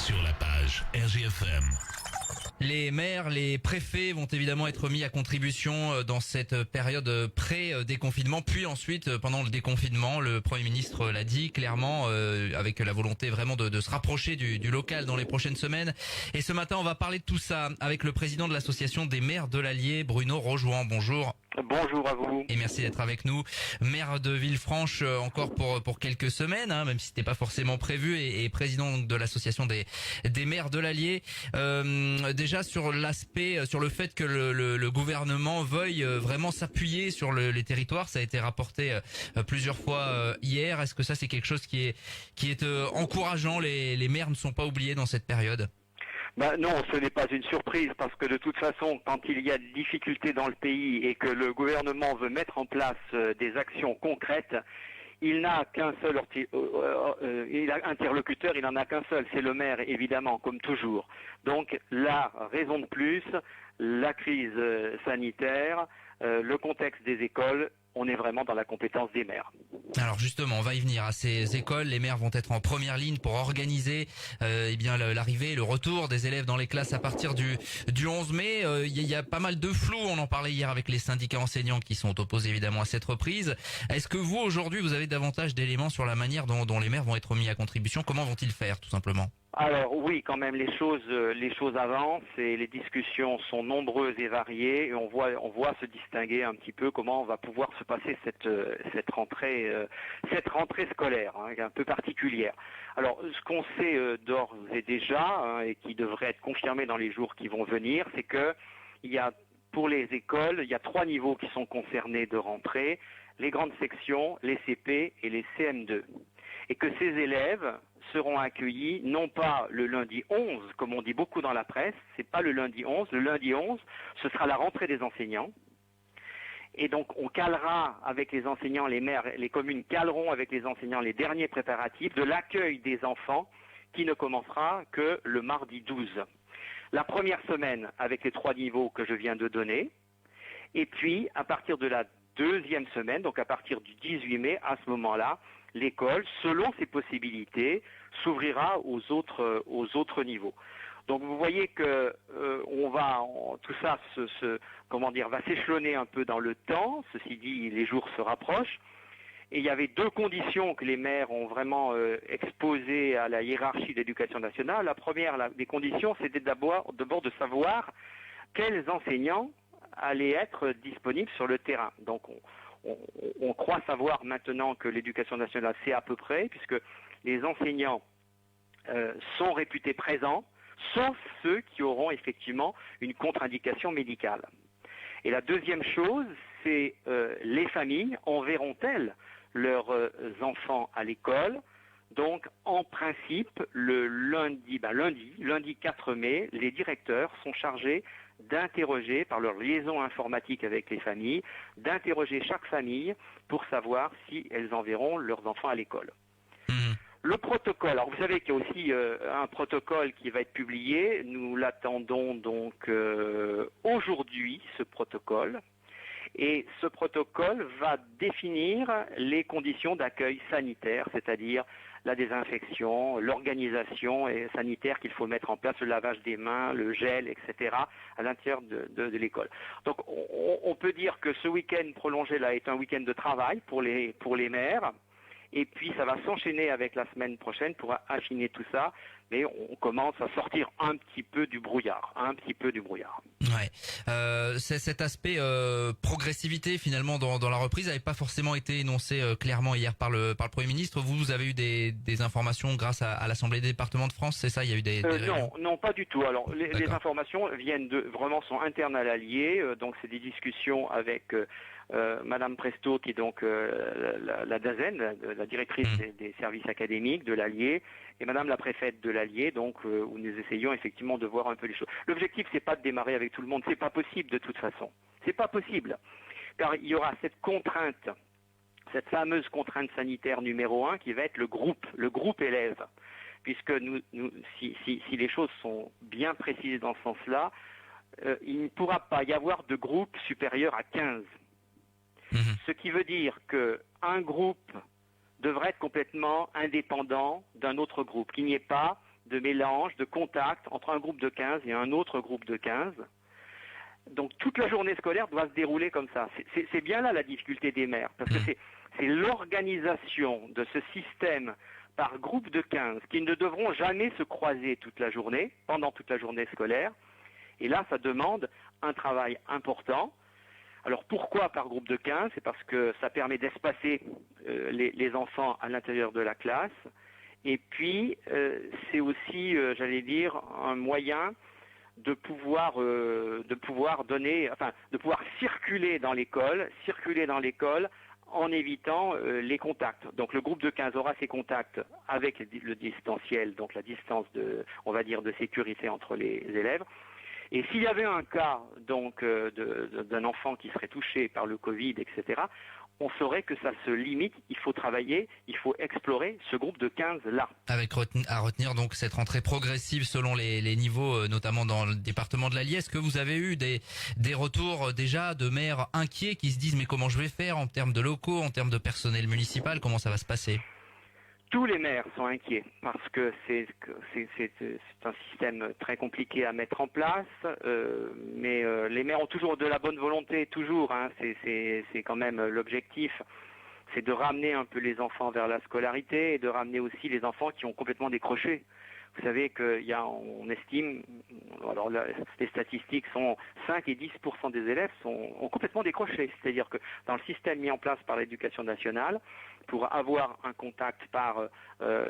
sur la page RGFM. Les maires, les préfets vont évidemment être mis à contribution dans cette période pré-déconfinement, puis ensuite pendant le déconfinement. Le Premier ministre l'a dit clairement, avec la volonté vraiment de se rapprocher du local dans les prochaines semaines. Et ce matin, on va parler de tout ça avec le président de l'association des maires de l'Allier, Bruno Rojouan. Bonjour. Bonjour à vous. Et merci d'être avec nous. Maire de Villefranche encore pour quelques semaines, même si c'était pas forcément prévu, et président de l'association des maires de l'Allier. Déjà sur l'aspect, sur le fait que le gouvernement veuille vraiment s'appuyer sur les territoires, ça a été rapporté plusieurs fois hier. Est-ce que ça c'est quelque chose qui est encourageant? Les maires ne sont pas oubliés dans cette période? Non, ce n'est pas une surprise parce que de toute façon, quand il y a des difficultés dans le pays et que le gouvernement veut mettre en place des actions concrètes, il n'a qu'un seul interlocuteur, il n'en a qu'un seul, c'est le maire évidemment, comme toujours. Donc la raison de plus, la crise sanitaire, le contexte des écoles, on est vraiment dans la compétence des maires. Alors justement, on va y venir à ces écoles. Les maires vont être en première ligne pour organiser l'arrivée, le retour des élèves dans les classes à partir du 11 mai. Il y a pas mal de flou, on en parlait hier avec les syndicats enseignants qui sont opposés évidemment à cette reprise. Est-ce que vous, aujourd'hui, vous avez davantage d'éléments sur la manière dont les maires vont être mis à contribution? Comment vont-ils faire, tout simplement? Alors oui, quand même, les choses avancent et les discussions sont nombreuses et variées et on voit se distinguer un petit peu comment va pouvoir se passer cette rentrée scolaire, un peu particulière. Alors ce qu'on sait d'ores et déjà et qui devrait être confirmé dans les jours qui vont venir, c'est que pour les écoles, il y a 3 niveaux qui sont concernés de rentrée: les grandes sections, les CP et les CM2. Et que ces élèves seront accueillis non pas le lundi 11, comme on dit beaucoup dans la presse, c'est pas le lundi 11, le lundi 11, ce sera la rentrée des enseignants. Et donc on calera avec les enseignants, les maires, les communes caleront avec les enseignants les derniers préparatifs de l'accueil des enfants qui ne commencera que le mardi 12. La première semaine avec les 3 niveaux que je viens de donner, et puis à partir de la deuxième semaine, donc à partir du 18 mai, à ce moment-là, l'école, selon ses possibilités, s'ouvrira aux autres niveaux. Donc vous voyez que tout ça va s'échelonner un peu dans le temps. Ceci dit, les jours se rapprochent. Et il y avait 2 conditions que les maires ont vraiment exposées à la hiérarchie de l'éducation nationale. La première des conditions, c'était d'abord de savoir quels enseignants allaient être disponibles sur le terrain. Donc on croit savoir maintenant que l'éducation nationale sait à peu près, puisque les enseignants sont réputés présents, sauf ceux qui auront effectivement une contre-indication médicale. Et la deuxième chose, c'est les familles enverront-elles leurs enfants à l'école. Donc, en principe, le lundi 4 mai, les directeurs sont chargés d'interroger, par leur liaison informatique avec les familles, d'interroger chaque famille pour savoir si elles enverront leurs enfants à l'école. Le protocole, alors vous savez qu'il y a aussi un protocole qui va être publié, nous l'attendons donc aujourd'hui, ce protocole. Et ce protocole va définir les conditions d'accueil sanitaire, c'est-à-dire la désinfection, l'organisation sanitaire qu'il faut mettre en place, le lavage des mains, le gel, etc., à l'intérieur de l'école. Donc on peut dire que ce week-end prolongé là est un week-end de travail pour les maires, et puis ça va s'enchaîner avec la semaine prochaine pour affiner tout ça, mais on commence à sortir un petit peu du brouillard. Ouais. Cet aspect progressivité finalement dans la reprise n'avait pas forcément été énoncé clairement hier par le Premier ministre. Vous avez eu des informations grâce à l'Assemblée des départements de France, c'est ça? Il y a eu des non, pas du tout. Alors les informations sont internes à l'Allier, donc c'est des discussions avec Madame Presto, qui est donc la DAZEN, la directrice des services académiques de l'Allier, et Madame la préfète de l'Allier, donc où nous essayons effectivement de voir un peu les choses. L'objectif, c'est pas de démarrer avec tout le monde, c'est pas possible de toute façon. C'est pas possible, car il y aura cette contrainte, cette fameuse contrainte sanitaire numéro 1 qui va être le groupe élève, puisque si les choses sont bien précises dans ce sens-là, il ne pourra pas y avoir de groupe supérieur à 15. Ce qui veut dire qu'un groupe devrait être complètement indépendant d'un autre groupe, qu'il n'y ait pas de mélange, de contact entre un groupe de 15 et un autre groupe de 15. Donc toute la journée scolaire doit se dérouler comme ça. C'est bien là la difficulté des maires, parce que c'est l'organisation de ce système par groupe de 15 qui ne devront jamais se croiser toute la journée, pendant toute la journée scolaire. Et là, ça demande un travail important. Alors pourquoi par groupe de 15? C'est parce que ça permet d'espacer les enfants à l'intérieur de la classe. Et puis, c'est aussi, j'allais dire, un moyen de pouvoir circuler dans l'école en évitant les contacts. Donc le groupe de 15 aura ses contacts avec le distanciel, donc la distance de sécurité entre les élèves. Et s'il y avait un cas donc d'un enfant qui serait touché par le Covid, etc., on saurait que ça se limite, il faut travailler, il faut explorer ce groupe de 15 là. Avec à retenir donc cette rentrée progressive selon les niveaux, notamment dans le département de l'Allier. Est-ce que vous avez eu des retours déjà de maires inquiets qui se disent mais comment je vais faire en termes de locaux, en termes de personnel municipal, comment ça va se passer? Tous les maires sont inquiets parce que c'est un système très compliqué à mettre en place, mais les maires ont toujours de la bonne volonté, toujours. Hein, c'est quand même l'objectif, c'est de ramener un peu les enfants vers la scolarité et de ramener aussi les enfants qui ont complètement décroché. Vous savez on estime, alors les statistiques sont 5 et 10% des élèves ont complètement décroché. C'est-à-dire que dans le système mis en place par l'éducation nationale, pour avoir un contact par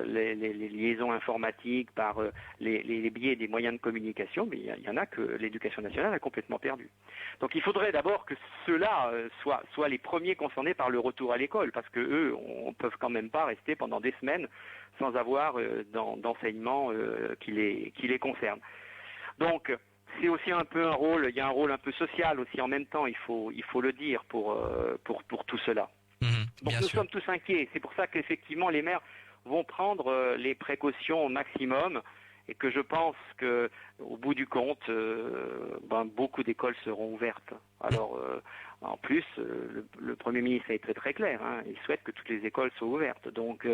les liaisons informatiques, par les biais des moyens de communication, mais il y en a que l'éducation nationale a complètement perdu. Donc il faudrait d'abord que ceux-là soient les premiers concernés par le retour à l'école, parce que eux, on peuvent quand même pas rester pendant des semaines sans avoir d'enseignement qui les concerne. Donc c'est aussi un peu il y a un rôle un peu social aussi en même temps, il faut le dire pour tout cela. Donc nous sommes tous inquiets. C'est pour ça qu'effectivement les maires vont prendre les précautions au maximum et que je pense que au bout du compte, beaucoup d'écoles seront ouvertes. Alors en plus, le Premier ministre a été très clair. Hein, il souhaite que toutes les écoles soient ouvertes. Donc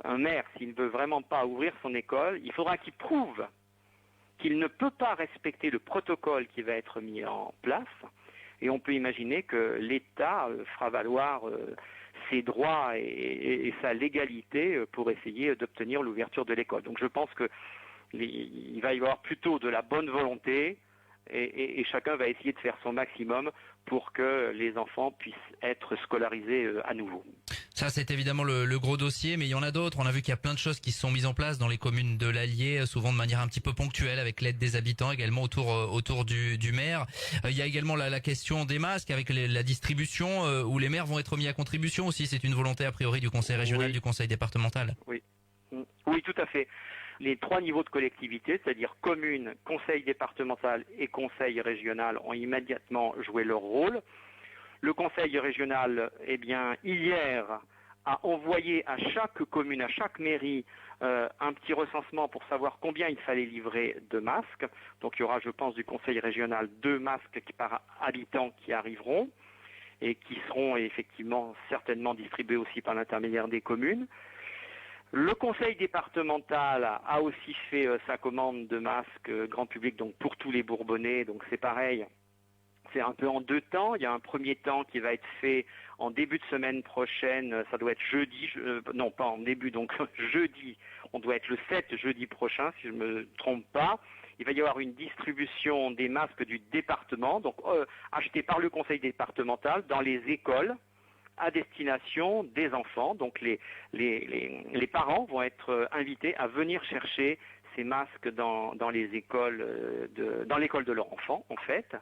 un maire, s'il ne veut vraiment pas ouvrir son école, il faudra qu'il prouve qu'il ne peut pas respecter le protocole qui va être mis en place. Et on peut imaginer que l'État fera valoir ses droits et sa légalité pour essayer d'obtenir l'ouverture de l'école. Donc je pense qu'il va y avoir plutôt de la bonne volonté et chacun va essayer de faire son maximum pour que les enfants puissent être scolarisés à nouveau. Ça, c'est évidemment le gros dossier, mais il y en a d'autres. On a vu qu'il y a plein de choses qui se sont mises en place dans les communes de l'Allier, souvent de manière un petit peu ponctuelle, avec l'aide des habitants, également autour du maire. Il y a également la question des masques, avec la distribution, où les maires vont être mis à contribution aussi. C'est une volonté a priori du conseil régional, oui. Du conseil départemental. Oui, tout à fait. Les trois niveaux de collectivité, c'est-à-dire commune, conseil départemental et conseil régional, ont immédiatement joué leur rôle. Le conseil régional, hier, a envoyé à chaque commune, à chaque mairie, un petit recensement pour savoir combien il fallait livrer de masques. Donc il y aura, je pense, du conseil régional 2 masques par habitant qui arriveront et qui seront effectivement certainement distribués aussi par l'intermédiaire des communes. Le conseil départemental a aussi fait sa commande de masques grand public, donc pour tous les Bourbonnais, donc c'est pareil. C'est un peu en 2 temps. Il y a un premier temps qui va être fait en début de semaine prochaine. Ça doit être jeudi, non pas en début, donc jeudi. On doit être le 7 jeudi prochain, si je ne me trompe pas. Il va y avoir une distribution des masques du département, donc achetés par le conseil départemental dans les écoles à destination des enfants. Donc les parents vont être invités à venir chercher ces masques dans les écoles, dans l'école de leur enfant, en fait.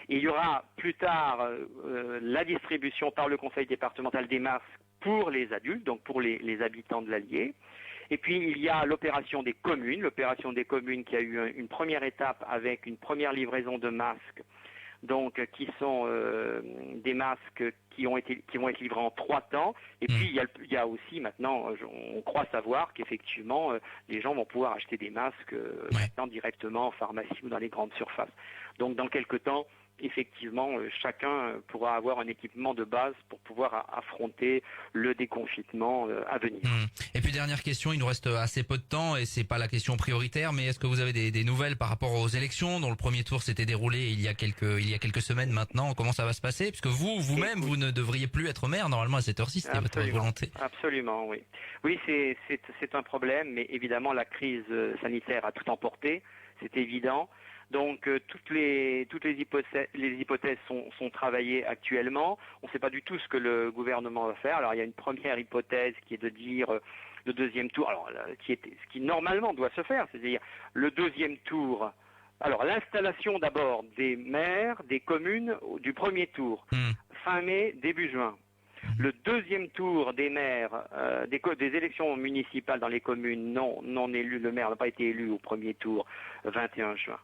Et il y aura plus tard la distribution par le conseil départemental des masques pour les adultes, donc pour les habitants de l'Allier. Et puis il y a l'opération des communes qui a eu une première étape avec une première livraison de masques, donc qui sont des masques qui vont être livrés en 3 temps. Et puis il y a aussi maintenant, on croit savoir qu'effectivement les gens vont pouvoir acheter des masques maintenant directement en pharmacie ou dans les grandes surfaces. Donc dans quelques temps, effectivement, chacun pourra avoir un équipement de base pour pouvoir affronter le déconfinement à venir. Et puis dernière question, il nous reste assez peu de temps et c'est pas la question prioritaire, mais est-ce que vous avez des nouvelles par rapport aux élections dont le premier tour s'était déroulé il y a quelques semaines maintenant? Comment ça va se passer? Puisque vous-même, vous ne devriez plus être maire normalement à cette heure-ci, c'était votre volonté. Absolument, oui. Oui, c'est un problème, mais évidemment la crise sanitaire a tout emporté, c'est évident. Donc toutes les hypothèses sont travaillées actuellement. On ne sait pas du tout ce que le gouvernement va faire. Alors il y a une première hypothèse qui est de dire le deuxième tour, alors ce qui normalement doit se faire, c'est-à-dire le deuxième tour. Alors l'installation d'abord des maires, des communes du premier tour, fin mai, début juin. Le deuxième tour des maires, des élections municipales dans les communes non élues, le maire n'a pas été élu au premier tour, 21 juin.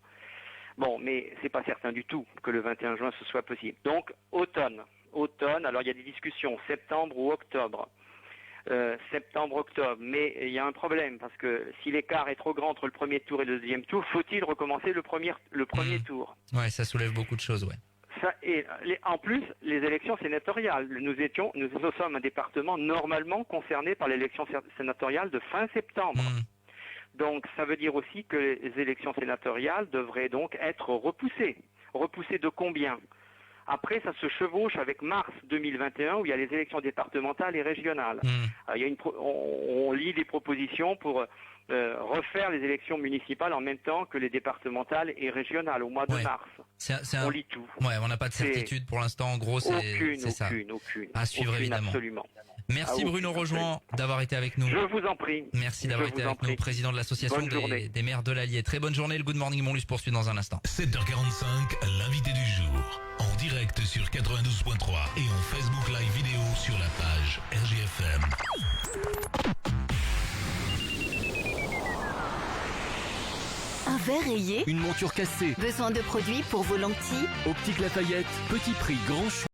Bon, mais c'est pas certain du tout que le 21 juin ce soit possible. Donc automne, alors il y a des discussions, septembre ou octobre. Septembre-octobre, mais il y a un problème parce que si l'écart est trop grand entre le premier tour et le deuxième tour, faut-il recommencer le premier tour? Ouais, ça soulève beaucoup de choses, ouais. En plus, les élections sénatoriales. Nous sommes un département normalement concerné par l'élection sénatoriale de fin septembre. Donc, ça veut dire aussi que les élections sénatoriales devraient donc être repoussées. Repoussées de combien? Après, ça se chevauche avec mars 2021 où il y a les élections départementales et régionales. On lit des propositions pour refaire les élections municipales en même temps que les départementales et régionales au mois de mars. On lit tout. Ouais, on n'a pas de certitude pour l'instant. En gros, c'est ça. Aucune. À suivre évidemment. Absolument. Merci Bruno Rejoin d'avoir été avec nous. Je vous en prie. Merci d'avoir été avec nous, président de l'association des maires de l'Allier. Très bonne journée. Le Good Morning Montluç poursuit dans un instant. 7h45, l'invité du jour. En direct sur 92.3 et en Facebook Live vidéo sur la page RGFM. Un verre rayé? Une monture cassée? Besoin de produits pour vos lentilles? Optique Lafayette, petit prix, grand choix.